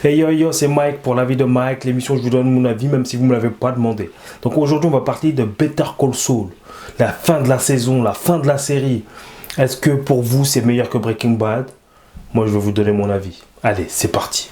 Hey yo yo, c'est Mike pour l'avis de Mike, l'émission où je vous donne mon avis même si vous ne me l'avez pas demandé. Donc aujourd'hui on va parler de Better Call Saul, la fin de la saison, la fin de la série. Est-ce que pour vous c'est meilleur que Breaking Bad? Moi je vais vous donner mon avis. Allez, c'est parti.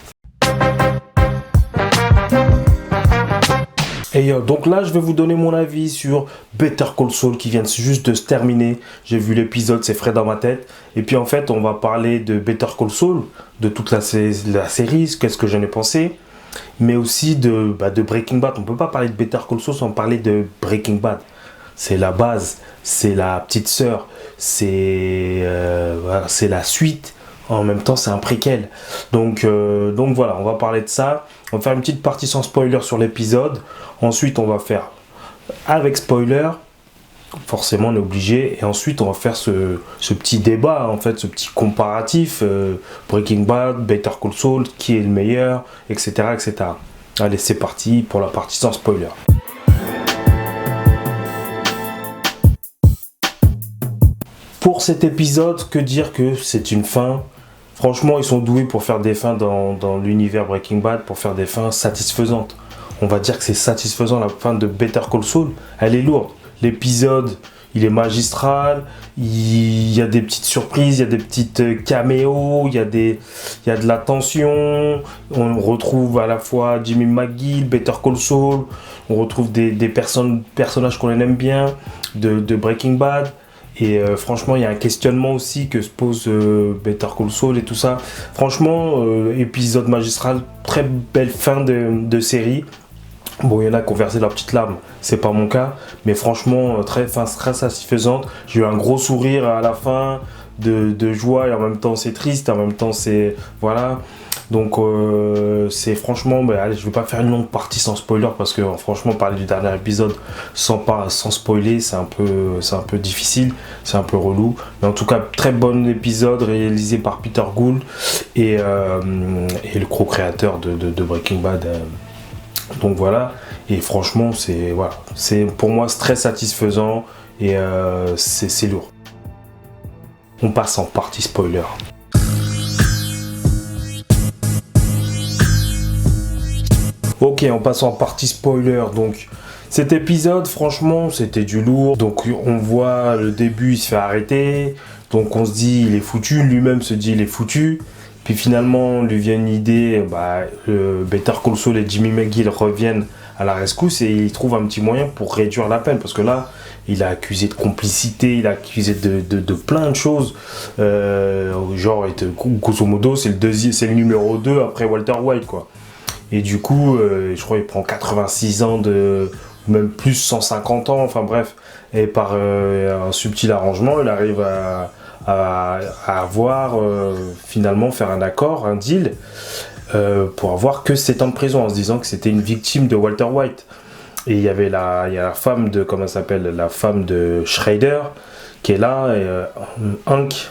Et donc là, je vais vous donner mon avis sur Better Call Saul qui vient juste de se terminer. J'ai vu l'épisode, c'est frais dans ma tête. Et puis en fait, on va parler de Better Call Saul, de toute la série, qu'est-ce que j'en ai pensé. Mais aussi de Breaking Bad. On ne peut pas parler de Better Call Saul sans parler de Breaking Bad. C'est la base, c'est la petite sœur, c'est la suite. En même temps, c'est un préquel. Donc voilà, on va parler de ça. On va faire une petite partie sans spoiler sur l'épisode. Ensuite, on va faire avec spoiler. Forcément, on est obligé. Et ensuite, on va faire ce petit débat, en fait, ce petit comparatif. Breaking Bad, Better Call Saul, qui est le meilleur, etc., etc. Allez, c'est parti pour la partie sans spoiler. Pour cet épisode, que dire que c'est une fin. Franchement, ils sont doués pour faire des fins dans l'univers Breaking Bad, pour faire des fins satisfaisantes. On va dire que c'est satisfaisant, la fin de Better Call Saul. Elle est lourde. L'épisode, il est magistral. Il y a des petites surprises, il y a des petites caméos, il y a de la tension. On retrouve à la fois Jimmy McGill, Better Call Saul. On retrouve des personnages qu'on aime bien de Breaking Bad. Et franchement, il y a un questionnement aussi que se pose Better Call Saul et tout ça. Franchement, épisode magistral, très belle fin de série. Bon, il y en a qui ont versé leur petite larme, c'est pas mon cas. Mais franchement, très satisfaisante. J'ai eu un gros sourire à la fin de joie et en même temps c'est triste, en même temps c'est... Voilà. Donc c'est franchement, allez, je vais pas faire une longue partie sans spoiler parce que franchement parler du dernier épisode sans spoiler c'est un peu difficile, c'est un peu relou. Mais en tout cas très bon épisode réalisé par Peter Gould et le co-créateur de Breaking Bad. Donc voilà, et franchement c'est pour moi c'est très satisfaisant et c'est lourd. On passe en partie spoiler. Ok, on passe en partie spoiler. Donc, cet épisode, franchement, c'était du lourd. Donc, on voit le début, il se fait arrêter. Donc, on se dit, il est foutu. Lui-même se dit, il est foutu. Puis finalement, lui vient une idée. Better Call Saul et Jimmy McGill reviennent à la rescousse et ils trouvent un petit moyen pour réduire la peine. Parce que là, il a accusé de complicité, il a accusé de plein de choses. Grosso modo, c'est le numéro 2 après Walter White, quoi. Et du coup, je crois qu'il prend 86 ans, même plus 150 ans, enfin bref. Et par un subtil arrangement, il arrive à avoir, finalement, faire un accord, un deal, pour avoir que 7 ans de prison, en se disant que c'était une victime de Walter White. Et il y a la femme de, comment elle s'appelle, la femme de Schrader, qui est là, Hank.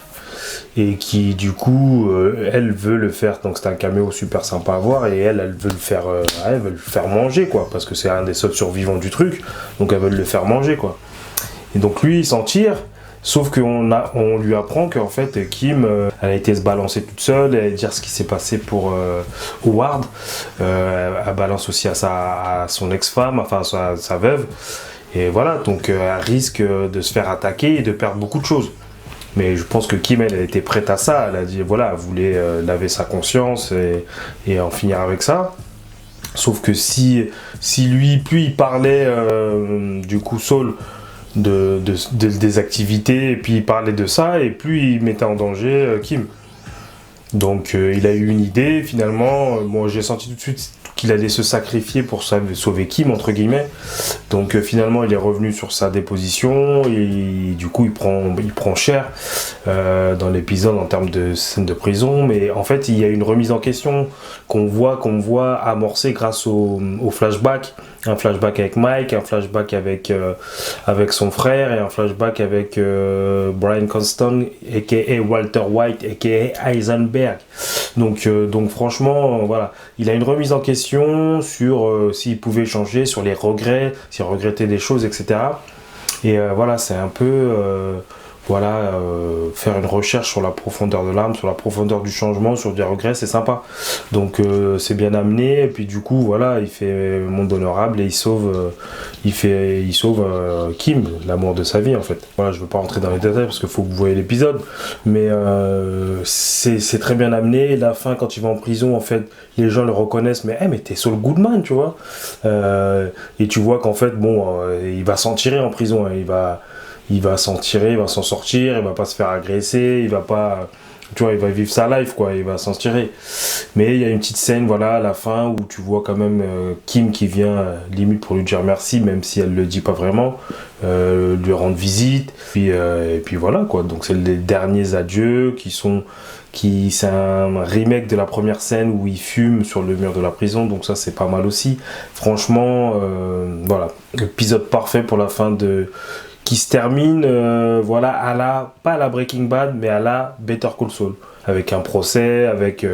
Et qui du coup elle veut le faire, donc c'est un caméo super sympa à voir, et elle veut le faire manger, quoi, parce que c'est un des seuls survivants du truc, donc elle veut le faire manger, quoi. Et donc lui il s'en tire, sauf on lui apprend qu'en fait Kim elle a été se balancer toute seule et dire ce qui s'est passé pour Howard. Elle balance aussi à son ex-femme, enfin sa veuve, et voilà, donc elle risque de se faire attaquer et de perdre beaucoup de choses. Mais je pense que Kim, elle était prête à ça. Elle a dit, voilà, elle voulait laver sa conscience et en finir avec ça. Sauf que si lui, plus il parlait, du coup, Saul, des activités, et puis il parlait de ça, et plus il mettait en danger Kim. Donc il a eu une idée, finalement. Bon, j'ai senti tout de suite qu'il allait se sacrifier pour sauver Kim, entre guillemets. Donc finalement, il est revenu sur sa déposition et du coup, il prend cher dans l'épisode en termes de scène de prison. Mais en fait, il y a une remise en question qu'on voit amorcer grâce au flashback. Un flashback avec Mike, un flashback avec son frère et un flashback avec Bryan Cranston, a.k.a. Walter White, a.k.a. Heisenberg. Donc franchement, voilà, il a une remise en question sur s'il pouvait changer, sur les regrets, s'il regrettait des choses, etc. Et voilà, c'est un peu... voilà, faire une recherche sur la profondeur de l'âme, sur la profondeur du changement, sur des regrets, c'est sympa. Donc c'est bien amené, et puis du coup, voilà, il fait monde honorable et il sauve Kim, l'amour de sa vie en fait. Voilà, je veux pas rentrer dans les détails parce qu'il faut que vous voyez l'épisode, mais c'est très bien amené. La fin, quand il va en prison, en fait, les gens le reconnaissent, mais mais t'es Saul Goodman, tu vois. Et tu vois qu'en fait, bon, il va s'en tirer en prison, hein, il va s'en tirer, il va s'en sortir, il va pas se faire agresser, il va pas, tu vois, il va vivre sa life, quoi, il va s'en tirer. Mais il y a une petite scène, voilà, à la fin, où tu vois quand même Kim qui vient limite pour lui dire merci, même si elle le dit pas vraiment, lui rendre visite, et puis voilà, quoi. Donc c'est les derniers adieux c'est un remake de la première scène où il fume sur le mur de la prison, donc ça c'est pas mal aussi. Franchement, voilà, épisode parfait pour la fin qui se termine, voilà, pas à la Breaking Bad, mais à la Better Call Saul, avec un procès, avec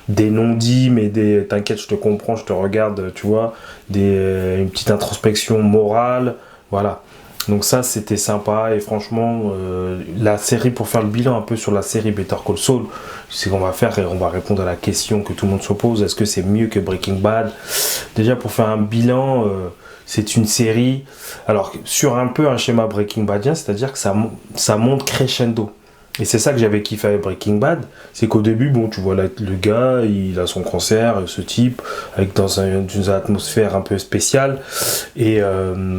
des non-dits, mais t'inquiète, je te comprends, je te regarde, tu vois, une petite introspection morale, voilà. Donc ça, c'était sympa, et franchement, la série, pour faire le bilan un peu sur la série Better Call Saul, c'est qu'on va faire, et on va répondre à la question que tout le monde se pose, est-ce que c'est mieux que Breaking Bad? Déjà, pour faire un bilan, c'est une série, alors sur un peu un schéma Breaking Badien, c'est-à-dire que ça monte crescendo. Et c'est ça que j'avais kiffé avec Breaking Bad, c'est qu'au début, bon, tu vois le gars, il a son cancer, ce type, dans une atmosphère un peu spéciale, et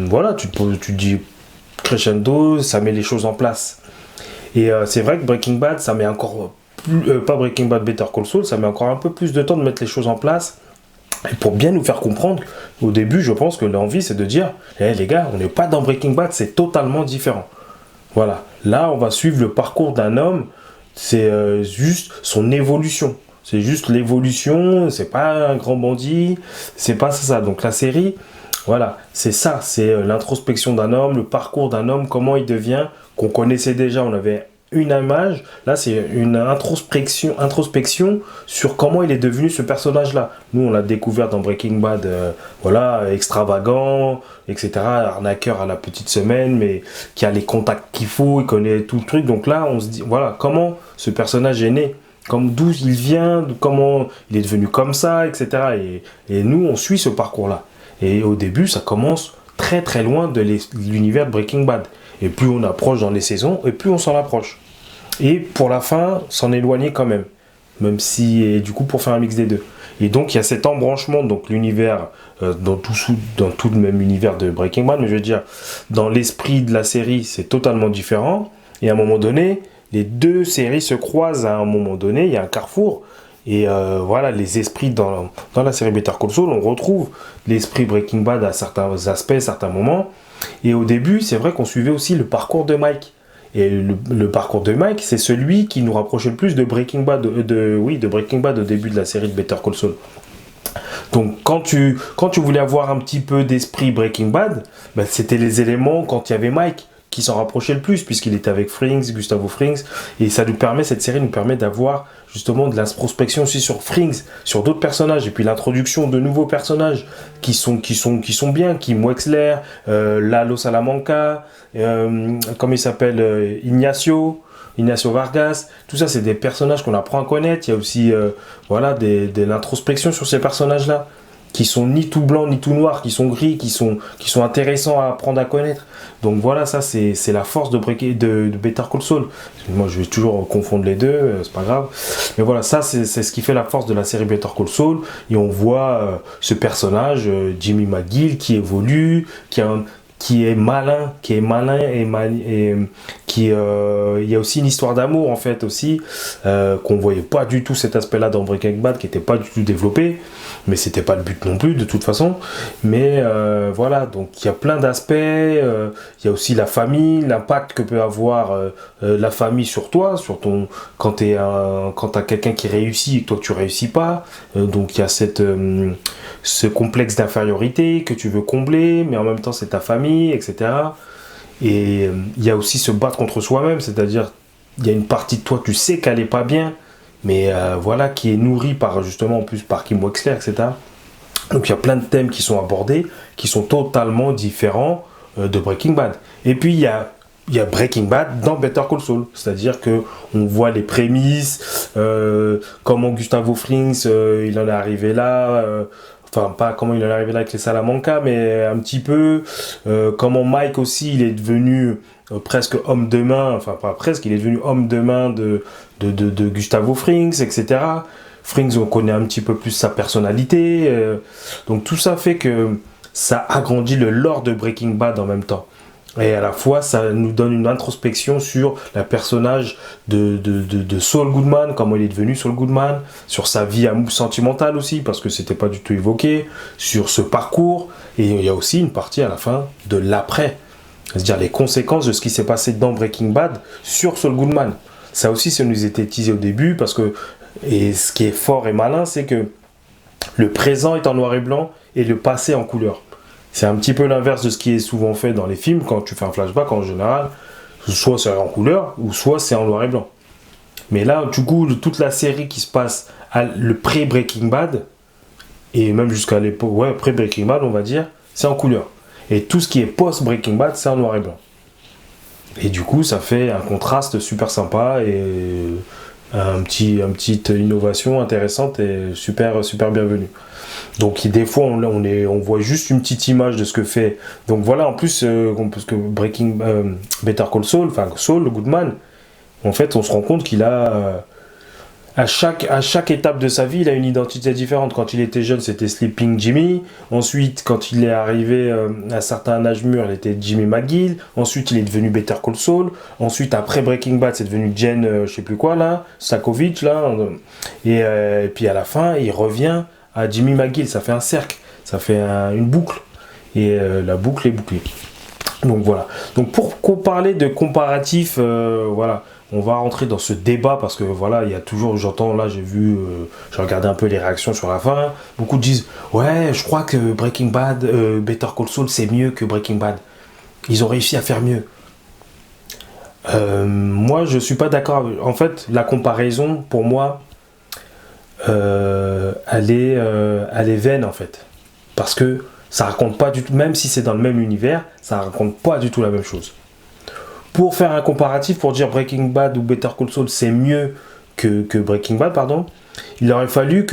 voilà, tu te dis crescendo, ça met les choses en place. Et c'est vrai que Breaking Bad, ça met encore pas Breaking Bad, Better Call Saul, ça met encore un peu plus de temps de mettre les choses en place. Et pour bien nous faire comprendre, au début, je pense que l'envie, c'est de dire, les gars, on n'est pas dans Breaking Bad, c'est totalement différent. Voilà. Là, on va suivre le parcours d'un homme, c'est juste son évolution. C'est juste l'évolution, c'est pas un grand bandit, c'est pas ça. Donc la série, voilà, c'est ça, c'est l'introspection d'un homme, le parcours d'un homme, comment il devient, qu'on connaissait déjà, on avait une image, là c'est une introspection sur comment il est devenu ce personnage-là. Nous on l'a découvert dans Breaking Bad, voilà, extravagant, etc., arnaqueur à la petite semaine, mais qui a les contacts qu'il faut, il connaît tout le truc. Donc là on se dit, voilà, comment ce personnage est né, d'où il vient, comment il est devenu comme ça, etc. Et nous on suit ce parcours-là. Et au début ça commence très très loin de l'univers de Breaking Bad. Et plus on approche dans les saisons, et plus on s'en approche. Et pour la fin, s'en éloigner quand même. Même si, et du coup, pour faire un mix des deux. Et donc, il y a cet embranchement, donc l'univers, dans tout le même univers de Breaking Bad, mais je veux dire, dans l'esprit de la série, c'est totalement différent. Et à un moment donné, les deux séries se croisent à un moment donné, il y a un carrefour. Et voilà, les esprits dans la série Better Call Saul, on retrouve l'esprit Breaking Bad à certains aspects, certains moments. Et au début, c'est vrai qu'on suivait aussi le parcours de Mike. Et le parcours de Mike, c'est celui qui nous rapprochait le plus de Breaking Bad, de Breaking Bad au début de la série de Better Call Saul. Donc quand tu voulais avoir un petit peu d'esprit Breaking Bad, bah, c'était les éléments quand il y avait Mike qui s'en rapprochait le plus, puisqu'il était avec Frings, Gustavo Frings, et cette série nous permet d'avoir justement de l'introspection aussi sur Frings, sur d'autres personnages, et puis l'introduction de nouveaux personnages qui sont bien, Kim Wexler, Lalo Salamanca, comment il s'appelle, Ignacio Vargas, tout ça c'est des personnages qu'on apprend à connaître. Il y a aussi voilà, de l'introspection sur ces personnages-là, qui sont ni tout blanc ni tout noir, qui sont gris, qui sont intéressants à apprendre à connaître. Donc voilà, ça c'est la force de Better Call Saul. Moi je vais toujours confondre les deux, c'est pas grave. Mais voilà, ça c'est ce qui fait la force de la série Better Call Saul. Et on voit ce personnage, Jimmy McGill, qui évolue, qui est malin et il y a aussi une histoire d'amour en fait aussi, qu'on voyait pas du tout cet aspect là dans Breaking Bad, qui était pas du tout développé, mais c'était pas le but non plus de toute façon. Mais voilà, donc il y a plein d'aspects, il y a aussi la famille, l'impact que peut avoir la famille sur toi, quand t'as quelqu'un qui réussit et que toi tu réussis pas, donc il y a ce complexe d'infériorité que tu veux combler, mais en même temps c'est ta famille, etc. Et il y a aussi se battre contre soi-même, c'est-à-dire il y a une partie de toi, tu sais qu'elle est pas bien, mais voilà, qui est nourrie justement en plus par Kim Wexler, etc. Donc il y a plein de thèmes qui sont abordés, qui sont totalement différents de Breaking Bad. Et puis il y a il y a Breaking Bad dans Better Call Saul. C'est-à-dire que on voit les prémices, comment Gustavo Frings, il en est arrivé là. Enfin, pas comment il en est arrivé là avec les Salamanca, mais un petit peu. Comment Mike aussi, il est devenu presque homme de main. Enfin, pas presque, il est devenu homme de main de Gustavo Frings, etc. Frings, on connaît un petit peu plus sa personnalité. Donc tout ça fait que ça agrandit le lore de Breaking Bad en même temps. Et à la fois, ça nous donne une introspection sur le personnage de Saul Goodman, comment il est devenu Saul Goodman, sur sa vie sentimentale aussi, parce que c'était pas du tout évoqué, sur ce parcours. Et il y a aussi une partie à la fin de l'après, c'est-à-dire les conséquences de ce qui s'est passé dans Breaking Bad sur Saul Goodman. Ça aussi, ça nous était teasé au début, parce que, et ce qui est fort et malin, c'est que le présent est en noir et blanc et le passé en couleur. C'est un petit peu l'inverse de ce qui est souvent fait dans les films. Quand tu fais un flashback, en général, soit c'est en couleur, ou soit c'est en noir et blanc. Mais là, du coup, toute la série qui se passe le pré-Breaking Bad, et même jusqu'à l'époque, ouais, pré-Breaking Bad, on va dire, c'est en couleur. Et tout ce qui est post-Breaking Bad, c'est en noir et blanc. Et du coup, ça fait un contraste super sympa et une petite innovation intéressante et super, super bienvenue. Donc des fois on voit juste une petite image de ce que fait. Donc voilà, en plus parce que Better Call Saul, enfin Saul Goodman, en fait on se rend compte qu'il a à chaque étape de sa vie, il a une identité différente. Quand il était jeune, c'était Sleeping Jimmy. Ensuite, quand il est arrivé à un certain âge mûr, il était Jimmy McGill. Ensuite, il est devenu Better Call Saul. Ensuite, après Breaking Bad, c'est devenu Jen, je sais plus quoi là, Sakovic là. Et puis à la fin, il revient à Jimmy McGill. Ça fait un cercle, ça fait une boucle. Et la boucle est bouclée. Donc voilà. Donc pour parler de comparatif, voilà. On va rentrer dans ce débat parce que voilà, il y a toujours, j'entends là, j'ai regardé un peu les réactions sur la fin. Beaucoup disent, ouais, je crois que Breaking Bad, Better Call Saul, c'est mieux que Breaking Bad. Ils ont réussi à faire mieux. Moi, je suis pas d'accord. En fait, la comparaison, pour moi, elle est vaine en fait, parce que ça raconte pas du tout, même si c'est dans le même univers, ça raconte pas du tout la même chose. Pour faire un comparatif, pour dire Breaking Bad ou Better Call Saul c'est mieux que Breaking Bad, pardon, il aurait fallu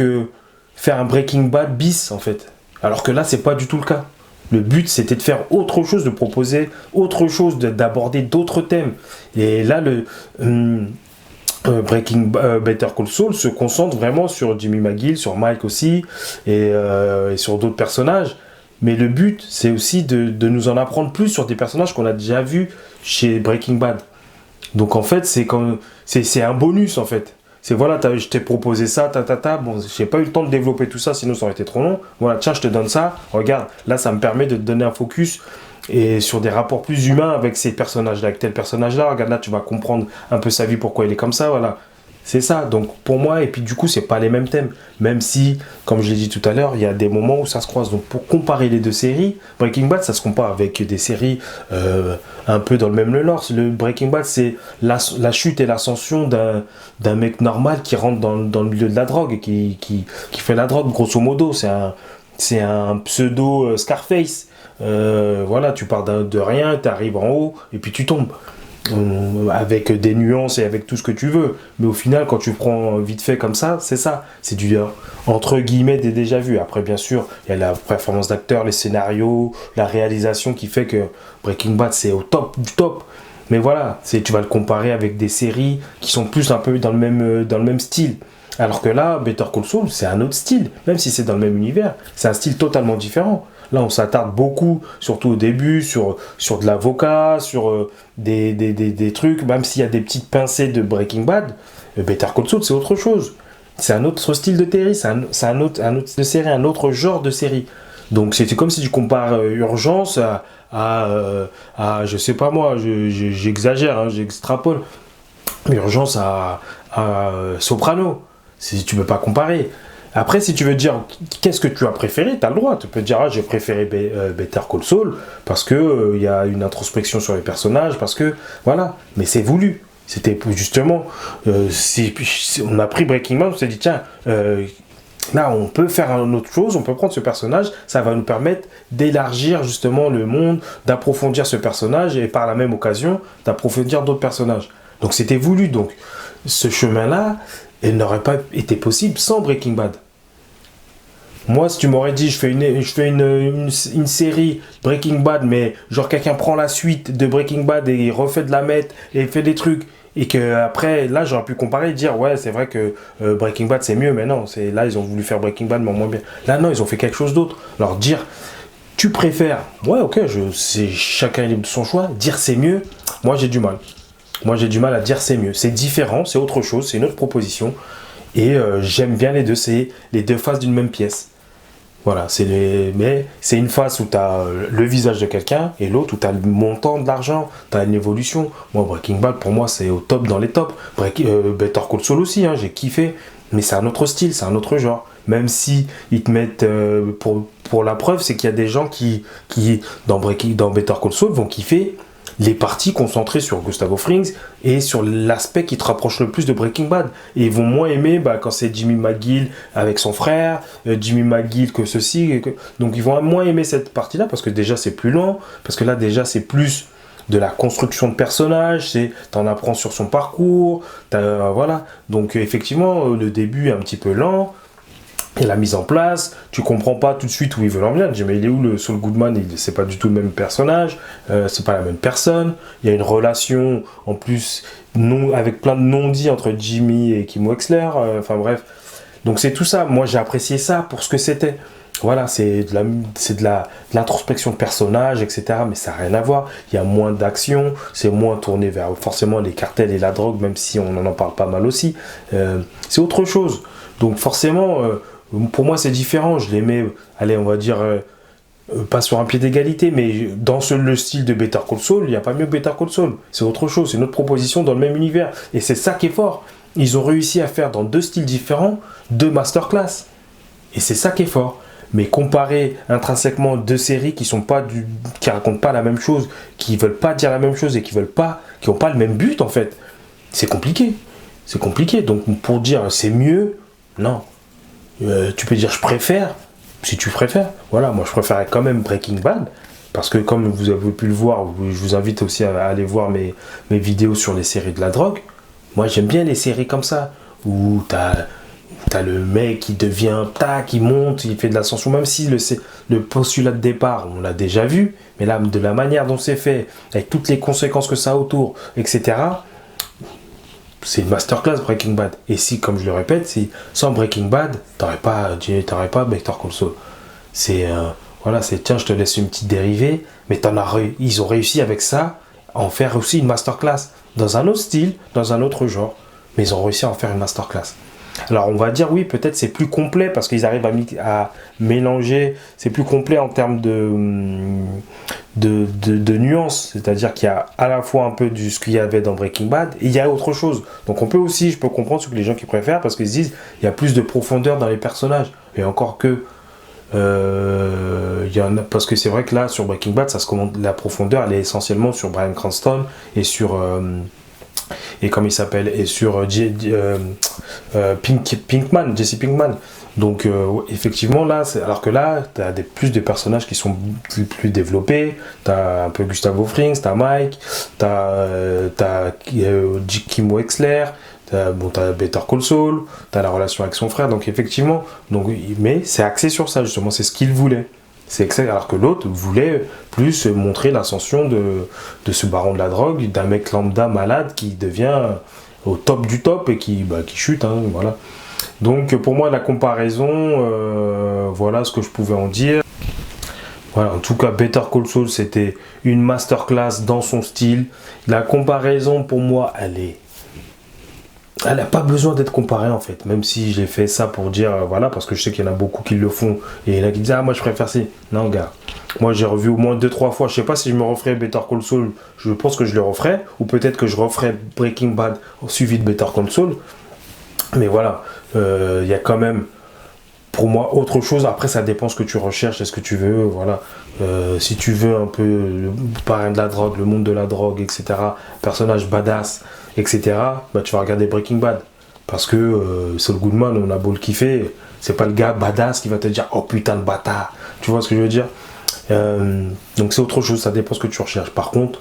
faire un Breaking Bad bis en fait. Alors que là, c'est pas du tout le cas. Le but, c'était de faire autre chose, de proposer autre chose, d'aborder d'autres thèmes. Et là, Better Call Saul se concentre vraiment sur Jimmy McGill, sur Mike aussi, et sur d'autres personnages. Mais le but, c'est aussi de nous en apprendre plus sur des personnages qu'on a déjà vus chez Breaking Bad. Donc en fait, c'est un bonus en fait. C'est voilà, je t'ai proposé ça, bon, j'ai pas eu le temps de développer tout ça, sinon ça aurait été trop long. Voilà, tiens, je te donne ça, regarde, là ça me permet de te donner un focus et sur des rapports plus humains avec ces personnages-là, avec tel personnage-là, regarde là, tu vas comprendre un peu sa vie, pourquoi il est comme ça, voilà. C'est ça, donc pour moi, et puis du coup, c'est pas les mêmes thèmes. Même si, comme je l'ai dit tout à l'heure, il y a des moments où ça se croise. Donc pour comparer les deux séries, Breaking Bad, ça se compare avec des séries un peu dans le même lore. Le Breaking Bad, c'est la chute et l'ascension d'un mec normal qui rentre dans le milieu de la drogue et qui fait la drogue, grosso modo. C'est un pseudo Scarface. Voilà, tu pars de rien, tu arrives en haut et puis tu tombes. Avec des nuances et avec tout ce que tu veux, mais au final quand tu prends vite fait comme ça, c'est du entre guillemets des déjà vu. Après bien sûr il y a la performance d'acteur, les scénarios, la réalisation qui fait que Breaking Bad c'est au top du top, mais voilà, tu vas le comparer avec des séries qui sont plus un peu dans le même style. Alors que là, Better Call Saul, c'est un autre style, même si c'est dans le même univers, c'est un style totalement différent. Là, on s'attarde beaucoup, surtout au début, sur de l'avocat, sur des trucs, même s'il y a des petites pincées de Breaking Bad, Better Call Saul, c'est autre chose. C'est un autre style de série, c'est un autre de série, un autre genre de série. Donc, c'est comme si tu compares Urgence à je sais pas moi, j'exagère, hein, j'extrapole, Urgence à Soprano. Tu peux pas comparer. Après, si tu veux dire qu'est-ce que tu as préféré, tu as le droit. Tu peux dire j'ai préféré Better Call Saul parce que y a une introspection sur les personnages, parce que voilà. Mais c'est voulu. C'était justement on a pris Breaking Bad, on s'est dit tiens, Là, on peut faire une autre chose, on peut prendre ce personnage, ça va nous permettre d'élargir justement le monde, d'approfondir ce personnage et par la même occasion, d'approfondir d'autres personnages. Donc c'était voulu, donc ce chemin-là, il n'aurait pas été possible sans Breaking Bad. Moi, si tu m'aurais dit, je fais une série Breaking Bad, mais genre quelqu'un prend la suite de Breaking Bad et il refait de la meth et il fait des trucs, et que après, là, j'aurais pu comparer et dire, ouais, c'est vrai que Breaking Bad c'est mieux, mais non, c'est là ils ont voulu faire Breaking Bad mais en moins bien. Là, non, ils ont fait quelque chose d'autre. Alors dire, tu préfères, ouais, ok, c'est chacun est libre de son choix. Dire c'est mieux, moi j'ai du mal. Moi j'ai du mal à dire c'est mieux. C'est différent, c'est autre chose, c'est une autre proposition. Et j'aime bien les deux, c'est les deux faces d'une même pièce. Voilà, mais c'est une phase où tu as le visage de quelqu'un et l'autre où tu as le montant de l'argent, tu as une évolution. Moi, Breaking Bad, pour moi, c'est au top dans les tops. Better Call Saul aussi, hein, j'ai kiffé. Mais c'est un autre style, c'est un autre genre. Même si ils te mettent, pour la preuve, c'est qu'il y a des gens qui dans Better Call Saul, vont kiffer les parties concentrées sur Gustavo Frings et sur l'aspect qui te rapproche le plus de Breaking Bad. Et ils vont moins aimer quand c'est Jimmy McGill avec son frère, Jimmy McGill que ceci. Donc ils vont moins aimer cette partie-là parce que déjà c'est plus lent, parce que là déjà c'est plus de la construction de personnage, t'en apprends sur son parcours, voilà. Donc effectivement, le début est un petit peu lent. Et la mise en place, tu comprends pas tout de suite où ils veulent en venir. Tu dis, mais il est où le Saul Goodman? C'est pas du tout le même personnage, c'est pas la même personne. Il y a une relation en plus avec plein de non-dits entre Jimmy et Kim Wexler. Enfin bref. Donc c'est tout ça. Moi j'ai apprécié ça pour ce que c'était. Voilà, c'est de l'introspection de personnage, etc. Mais ça n'a rien à voir. Il y a moins d'action, c'est moins tourné vers forcément les cartels et la drogue, même si on en parle pas mal aussi. C'est autre chose. Donc forcément. Pour moi, c'est différent. Je les mets, allez, on va dire, pas sur un pied d'égalité, mais dans le style de Better Call Saul, il n'y a pas mieux que Better Call Saul. C'est autre chose, c'est une autre proposition dans le même univers. Et c'est ça qui est fort. Ils ont réussi à faire dans deux styles différents, deux masterclass. Et c'est ça qui est fort. Mais comparer intrinsèquement deux séries qui racontent pas la même chose, qui veulent pas dire la même chose et qui ont pas le même but en fait, c'est compliqué. C'est compliqué. Donc pour dire c'est mieux, non. Tu peux dire je préfère, si tu préfères. Voilà, moi je préférais quand même Breaking Bad, parce que comme vous avez pu le voir, je vous invite aussi à aller voir mes vidéos sur les séries de la drogue. Moi j'aime bien les séries comme ça, où t'as le mec qui devient, qui monte, il fait de l'ascension, même si le postulat de départ, on l'a déjà vu, mais là, de la manière dont c'est fait, avec toutes les conséquences que ça a autour, etc., c'est une masterclass Breaking Bad. Et si, comme je le répète, sans Breaking Bad, t'aurais pas Better Call Saul. Voilà, tiens, je te laisse une petite dérivée, mais ils ont réussi avec ça à en faire aussi une masterclass dans un autre style, dans un autre genre, mais ils ont réussi à en faire une masterclass. Alors on va dire oui, peut-être c'est plus complet parce qu'ils arrivent à mélanger, c'est plus complet en termes de nuances, c'est-à-dire qu'il y a à la fois un peu de ce qu'il y avait dans Breaking Bad et il y a autre chose. Donc je peux comprendre ce que les gens qui préfèrent parce qu'ils se disent il y a plus de profondeur dans les personnages. Et encore que parce que c'est vrai que là sur Breaking Bad la profondeur elle est essentiellement sur Bryan Cranston et sur et comme il s'appelle, et sur Jesse Pinkman. Donc effectivement là, alors que là, tu as plus de personnages qui sont plus développés. Tu as un peu Gustavo Frings, tu as Mike, tu as Kim Wexler, tu as Better Call Saul, tu as la relation avec son frère. Donc effectivement, mais c'est axé sur ça justement, c'est ce qu'il voulait. Alors que l'autre voulait plus montrer l'ascension de ce baron de la drogue, d'un mec lambda malade qui devient au top du top et qui chute. Hein, voilà. Donc pour moi la comparaison, voilà ce que je pouvais en dire. Voilà, en tout cas Better Call Saul c'était une masterclass dans son style. La comparaison pour moi elle n'a pas besoin d'être comparée en fait, même si j'ai fait ça pour dire, voilà, parce que je sais qu'il y en a beaucoup qui le font, et il y en a qui disent, ah moi je préfère ça. Non gars, moi j'ai revu au moins 2-3 fois, je sais pas si je me referai Better Call Saul, je pense que je le referai, ou peut-être que je referai Breaking Bad suivi de Better Call Saul, mais voilà, il y a quand même, pour moi, autre chose. Après ça dépend ce que tu recherches et ce que tu veux, voilà. Si tu veux un peu le parrain de la drogue, le monde de la drogue, etc., personnage badass, etc., tu vas regarder Breaking Bad. Parce que Saul Goodman, on a beau le kiffer, c'est pas le gars badass qui va te dire oh putain de bâtard. Tu vois ce que je veux dire? Donc c'est autre chose, ça dépend ce que tu recherches. Par contre,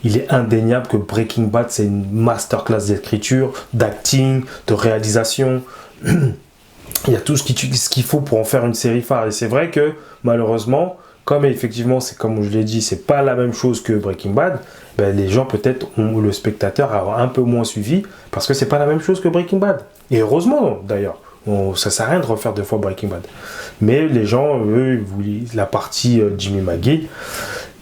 il est indéniable que Breaking Bad, c'est une masterclass d'écriture, d'acting, de réalisation. Il y a tout ce qu'il faut pour en faire une série phare. Et c'est vrai que malheureusement, comme effectivement, c'est comme je l'ai dit, c'est pas la même chose que Breaking Bad, ben, les gens peut-être ont le spectateur a un peu moins suivi parce que c'est pas la même chose que Breaking Bad. Et heureusement d'ailleurs, ça sert à rien de refaire deux fois Breaking Bad. Mais les gens, eux, la partie Jimmy McGee,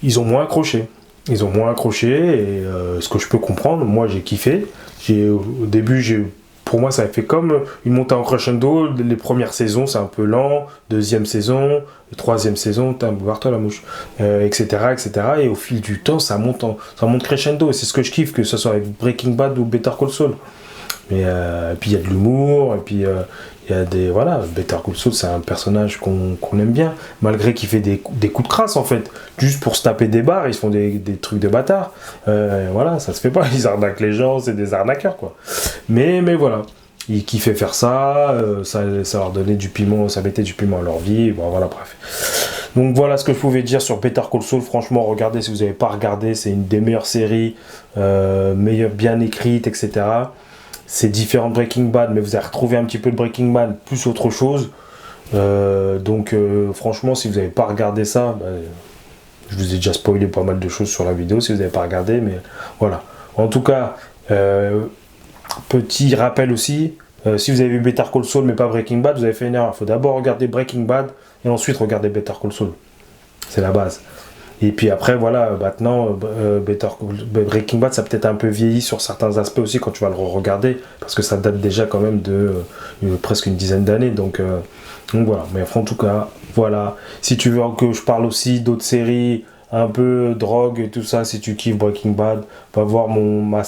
ils ont moins accroché. Ils ont moins accroché et ce que je peux comprendre, moi j'ai kiffé. Au début, pour moi, ça a fait comme une montée en crescendo. Les premières saisons, c'est un peu lent. Deuxième saison, troisième saison, barre-toi la mouche, etc., etc. Et au fil du temps, ça monte crescendo. Et c'est ce que je kiffe, que ce soit avec Breaking Bad ou Better Call Saul. Mais puis il y a de l'humour, et puis il y a des... Voilà, Better Call Saul, c'est un personnage qu'on aime bien, malgré qu'il fait des coups de crasse, en fait. Juste pour se taper des barres, ils se font des trucs de bâtards. Voilà, ça se fait pas, ils arnaquent les gens, c'est des arnaqueurs, quoi. Mais voilà, il kiffait faire ça, ça leur donnait du piment, ça mettait du piment à leur vie, bon, voilà, bref. Donc voilà ce que je pouvais dire sur Better Call Saul. Franchement, regardez si vous n'avez pas regardé, c'est une des meilleures séries, bien écrite, etc. C'est différent de Breaking Bad, mais vous allez retrouver un petit peu de Breaking Bad, plus autre chose. Donc franchement, si vous n'avez pas regardé ça, je vous ai déjà spoilé pas mal de choses sur la vidéo si vous n'avez pas regardé, mais voilà. En tout cas, petit rappel aussi, si vous avez vu Better Call Saul mais pas Breaking Bad, vous avez fait une erreur. Il faut d'abord regarder Breaking Bad et ensuite regarder Better Call Saul. C'est la base. Et puis après, voilà, maintenant, Breaking Bad, ça a peut-être un peu vieilli sur certains aspects aussi quand tu vas le regarder, parce que ça date déjà quand même de presque une dizaine d'années. Donc voilà, mais en tout cas, voilà. Si tu veux que je parle aussi d'autres séries, un peu drogue et tout ça, si tu kiffes Breaking Bad, va voir ma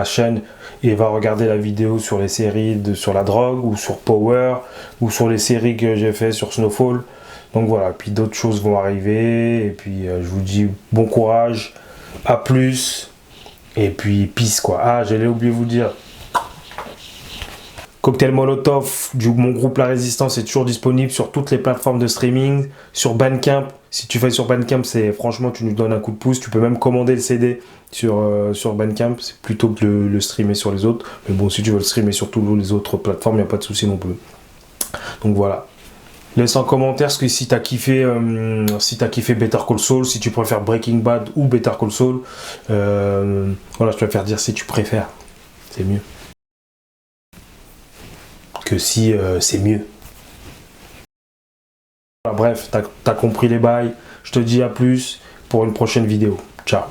chaîne et va regarder la vidéo sur les séries sur la drogue, ou sur Power, ou sur les séries que j'ai fait sur Snowfall. Donc voilà, puis d'autres choses vont arriver, et puis je vous dis bon courage, à plus, et puis peace quoi. Ah, j'allais oublier de vous dire, Cocktail Molotov mon groupe La Résistance est toujours disponible sur toutes les plateformes de streaming, sur Bandcamp. Si tu fais sur Bandcamp, franchement, tu nous donnes un coup de pouce. Tu peux même commander le CD sur Bandcamp, c'est plutôt que de le streamer sur les autres. Mais bon, si tu veux le streamer sur toutes les autres plateformes, il n'y a pas de souci non plus. Donc voilà. Laisse en commentaire si t'as kiffé Better Call Saul, si tu préfères Breaking Bad ou Better Call Saul. Voilà, je préfère dire si tu préfères, c'est mieux. Que si c'est mieux. Voilà, bref, t'as compris les bails. Je te dis à plus pour une prochaine vidéo. Ciao.